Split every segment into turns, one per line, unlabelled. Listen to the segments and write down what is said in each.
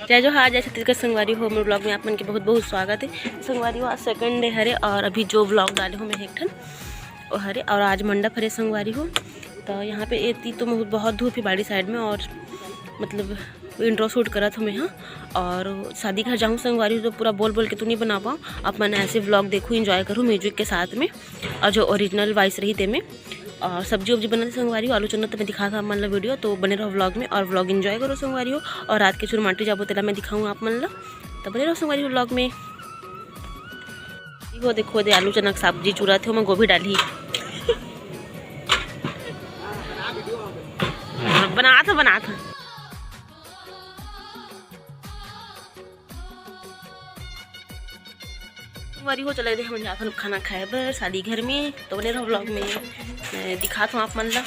जय जो हार जय छत्तीसगढ़ संगवारी हो मेरे ब्लॉग में आप मन के बहुत बहुत स्वागत है। संगवारी हो आज सेकंड डे हरे और अभी जो ब्लॉग डाले हो मैं एक ठन वो हरे और आज मंडप हरे संगवारी हो। तो यहाँ पे एती तो बहुत धूप ही बाड़ी साइड में और मतलब इंट्रो शूट करत हूँ मैं यहाँ और शादी घर जाऊँ संगवारी हो तो पूरा बोल बोल के तो नहीं बना पाऊँ। आप मैंने ऐसे व्लॉग देखूँ इंजॉय करूँ म्यूजिक के साथ में और जो ओरिजिनल वॉइस रही थे में और सब्जी वब्जी बनाते संगवारी हो आलू चना तो मैं दिखा था मन ला वीडियो तो बने रहो व्लॉग में और व्लॉग एंजॉय करो संगवारी हो। और रात के चुरमाटी जाबो तेला मैं दिखाऊँ आप मन ला तो बने रहो संगवारी हो व्लॉग में। वो देखो दे आलू चना सब्जी चूरा थे मैं गोभी डाली बना था संगवारी हो चले हम जाते खाना खाए बर शादी घर में तो बने रहो व्लॉग में मैं दिखाता हूँ आप मन ला।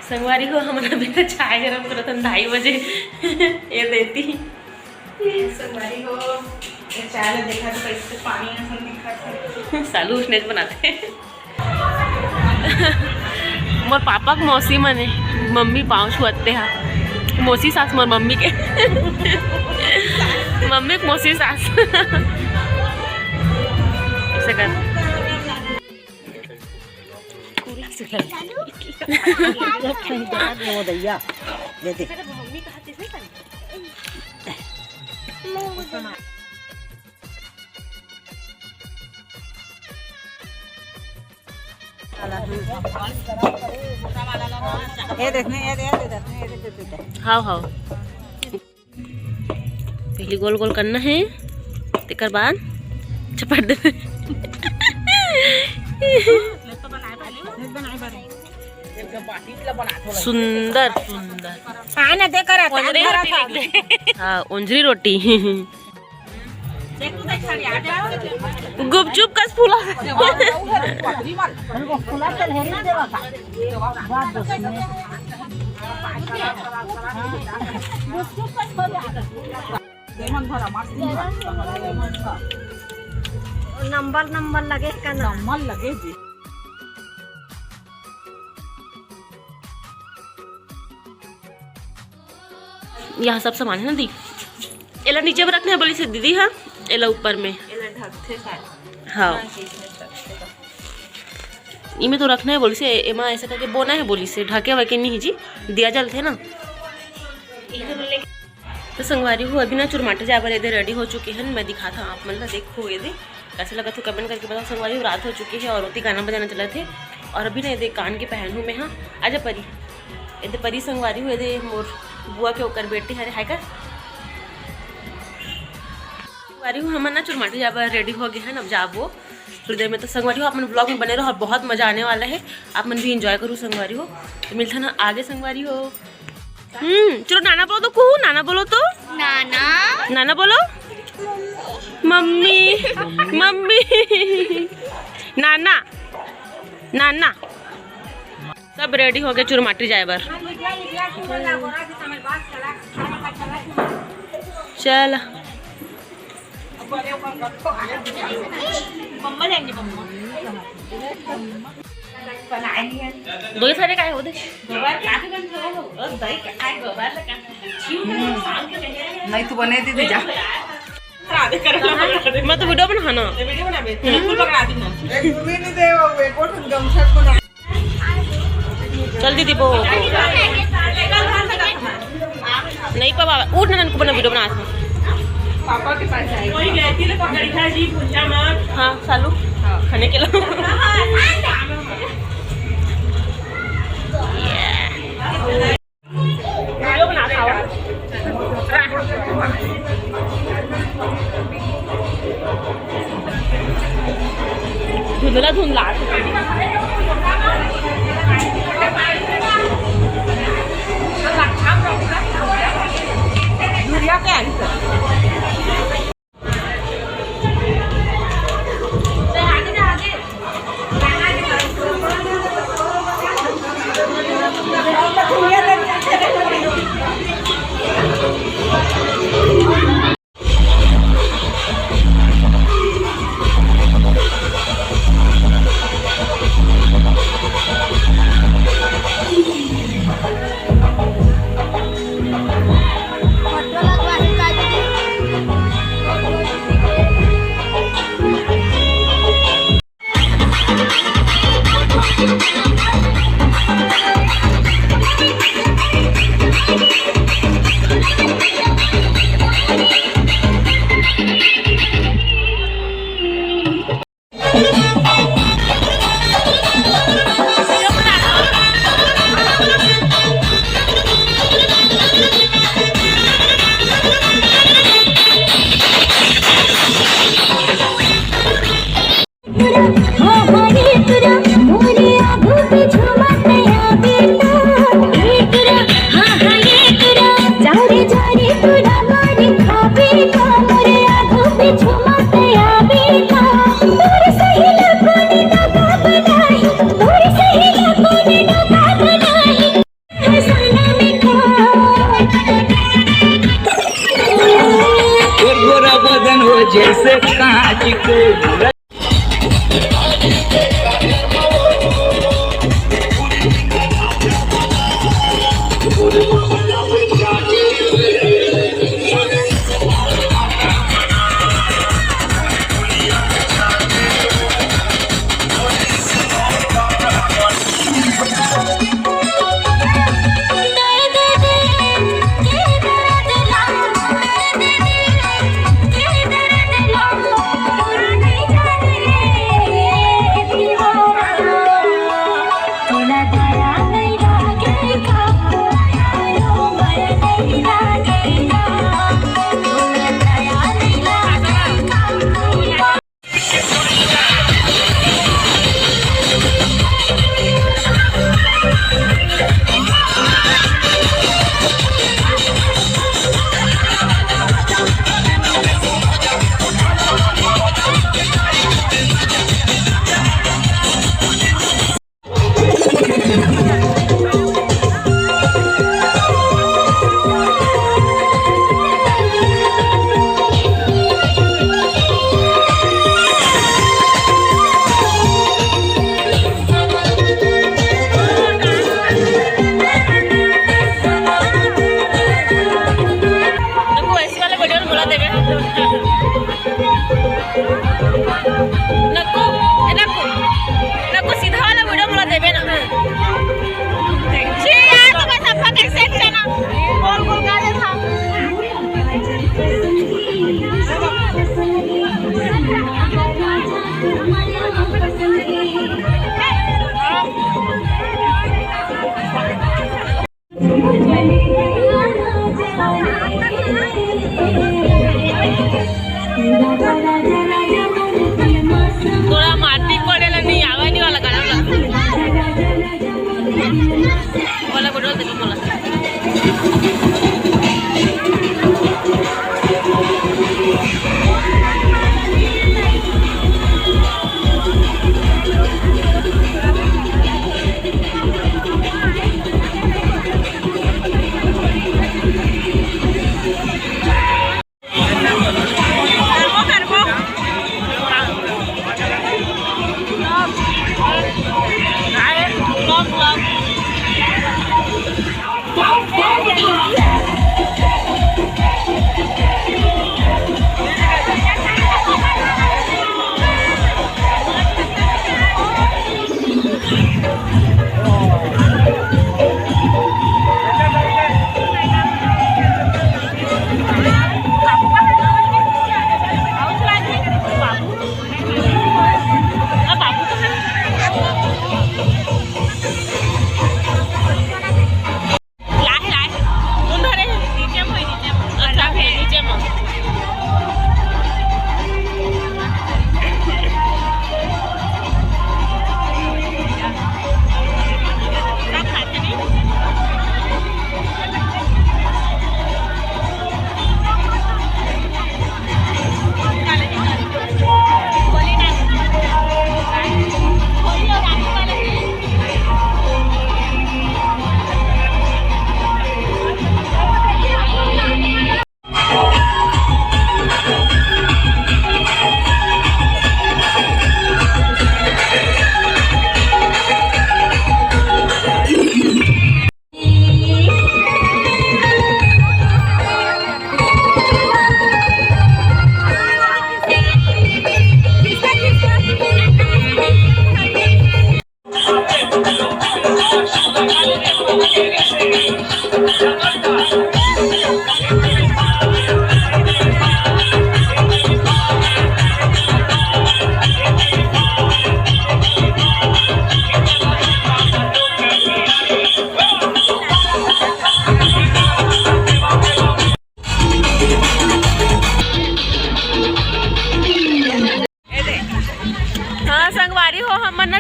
संगवारी हो हमारा बेटा चाय गरम करत 2:30 बजे ये देती संगवारी हो चाय ला देखा तो कैसे पानी ऐसा दिखा सालू उसने बनाते मोर पापा के मौसी मने मम्मी पाँव छुअते हा मौसी सास मोर मम्मी के मम्मी के मौसी सास ऐसे कर हाँ पहले गोल गोल करना है तेकर बाद चपट दे सुंदर हाँ ओंजरी रोटी गुपचुप कस फूला नंबर लगे का नंबर लगे जी यहाँ सब सामान है ना दी एला नीचे में रखने है बोली से दीदी। हाँ एला ऊपर में हाँ इमे तो रखना है बोली से एमा ऐसा करके बोना है बोली से ढके वके नहीं जी दिया जलते ना। तो संगवारी हो अभी ना चुरमाटे जाबर इधर रेडी हो चुके हैं मैं दिखा था आप मतलब देखो ये दे कैसे लगा तो कमेंट करके बताओ। संगवारी हो रात हो चुकी है और रोटी गाना बजाना चला थे और अभी ना ये कान के पहन हूँ मैं। हाँ आजा परी ये परी संगवारी हो ये मोर बुआ के ओकर बेटी हरे है का संगवारी हो हम ना चुरमाटी जाबर रेडी हो गए हैं अब जाबो थोड़ी देर में। तो संगवारी हो आप मन ब्लॉग में बने रहो और बहुत मजा आने वाला है आप मन भी इंजॉय करो संगवारी हो। तो मिलता ना आगे संगवारी हो। चलो नाना बोलो तो कहूँ नाना बोलो तो नाना बोलो मम्मी मम्मी नाना नाना सब रेडी हो गए चुरमाटी जाए बार चल दो सारे काय होते
नहीं तू बने दे जा
मैं तो वीडियो बनाना चल दीदी वो नहीं पापा उठ ना को बना वीडियो बना
पापा के पास जाएगी
हाँ सालू खाने के लिए धुंधला धुंधला
या काय आली
गोरा बदन हो जैसे कांच के
थोड़ा माटी पड़ेला नहीं आवा नहीं वाला गाना वाला बोलो देखो बोला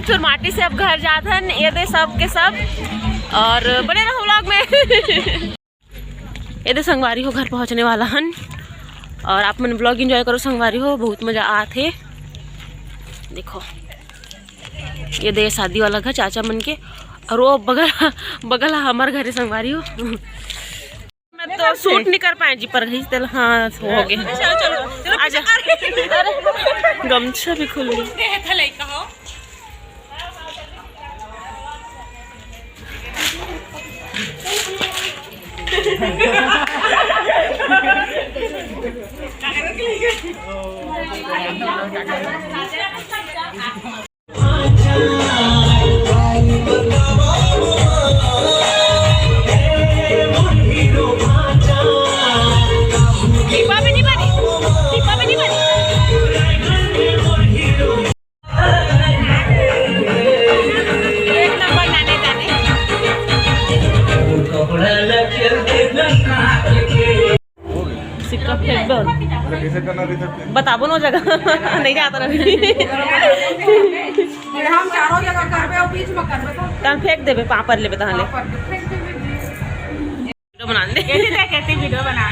चुरमाटी से अब घर जाथन ये दे सब के सब और बने रहो व्लॉग में। ये दे संगवारी हो घर पहुंचने वाला हन और आप मन ब्लॉग एंजॉय करो संगवारी हो, बहुत मजा आते। देखो ये दे शादी वाला घर चाचा मन के और वो बगल हमारे घर संगवारी हो। मैं तो सूट नहीं कर पाए जी पर घिस दिल। हाँ हो गए आजा। गमछा भी खुल गई। सिक्का फेंक दो बताबो ना जगह नहीं जाता ना
हम चारों जगह करबे और बीच में करबे तो
तन फेंक देबे पापड़ ले बता ले वीडियो बना ले
कैसे वीडियो बना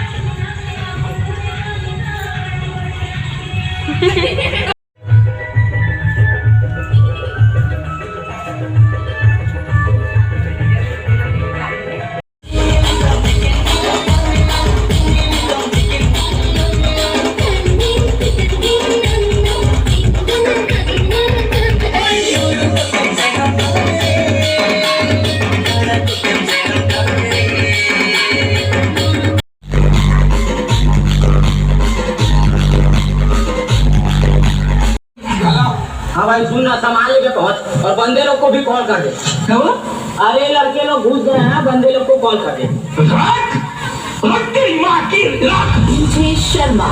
हाँ भाई सुन ना, सामान लेके पहुंच और बंदे लोग को भी कॉल कर दे। क्यों? अरे लड़के लोग घुस गए हैं, बंदे लोग को कॉल कर दे। शर्मा